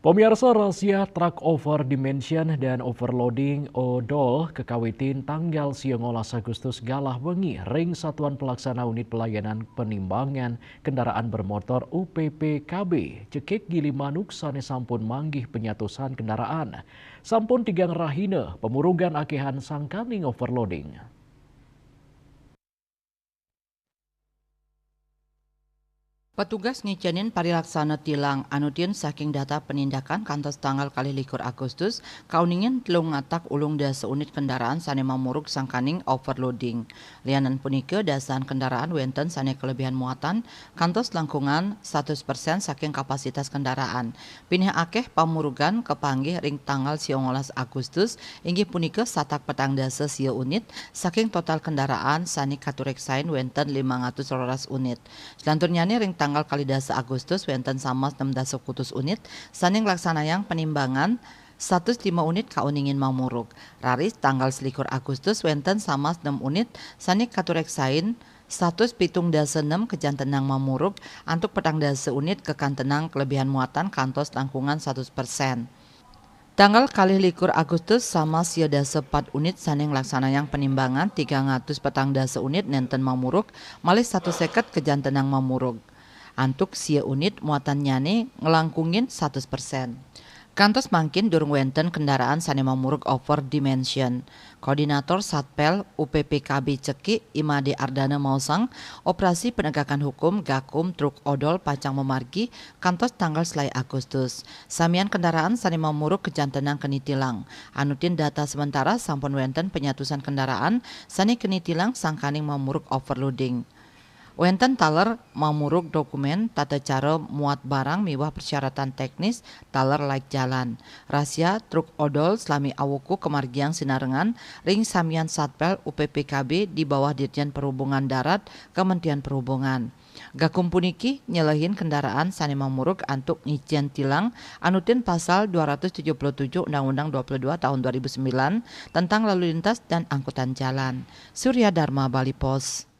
Pemirsa rahasia truk over dimension dan overloading odol kekawitin tanggal 19 Agustus galah wengi ring Satuan Pelaksana Unit Pelayanan Penimbangan Kendaraan Bermotor UPPKB cekik gili manuk sane sampun manggih penyatusan kendaraan. Sampun tigang rahina pemurugan akehan sangkaning overloading. Petugas ngicenin parilaksana tilang anutin saking data penindakan kantos tanggal kali 21 Agustus kauningin telung ngatak ulung dasa unit kendaraan sane mamuruk sangkaning overloading. Lianan punike dasaan kendaraan wenten sane kelebihan muatan kantos langkungan 100% saking kapasitas kendaraan. Pinih akeh pamurugan kepanggih ring tanggal 19 Agustus inggih punike satak petang dasa sia unit saking total kendaraan sane katureksain wenten 512 unit. Selanturnyane ring tanggal kali dasa Agustus wenten sama 6 unit saning laksanayang penimbangan 105 unit kauningin mamuruk. Raris tanggal 21 Agustus wenten sama 6 unit saning katureksain 176 kejantenang mamuruk antuk petang dasa unit kekantenang kelebihan muatan kantos langkungan 100%. Tanggal kali 21 Agustus sama sia dasa 4 unit saning laksanayang penimbangan 300 petang dasa unit nenten mamuruk malih 150 kejantenang mamuruk. Antuk sia unit muatan nyane ngelangkungin 100%. Kantos mangkin durung wenten kendaraan sane mamuruk over dimension. Koordinator Satpel UPPKB Ceki Imade Ardana Mausang operasi penegakan hukum Gakum truk odol pacang memargi kantos tanggal selai Agustus. Samian kendaraan sane mamuruk kejantenang kenitilang. Anutin data sementara sampun wenten penyatusan kendaraan sane kenitilang sangkaning mamuruk overloading. Wenten taler mamuruk dokumen tata cara muat barang miwah persyaratan teknis taler laik jalan. Rahasia truk odol selami awuku kemargiang sinarengan ring samian Satpel UPPKB di bawah Dirjen Perhubungan Darat Kementerian Perhubungan. Gakum puniki nyelehin kendaraan sane mamuruk antuk ngijen tilang anutin pasal 277 Undang-Undang 22 tahun 2009 tentang lalu lintas dan angkutan jalan. Surya Dharma Bali Pos.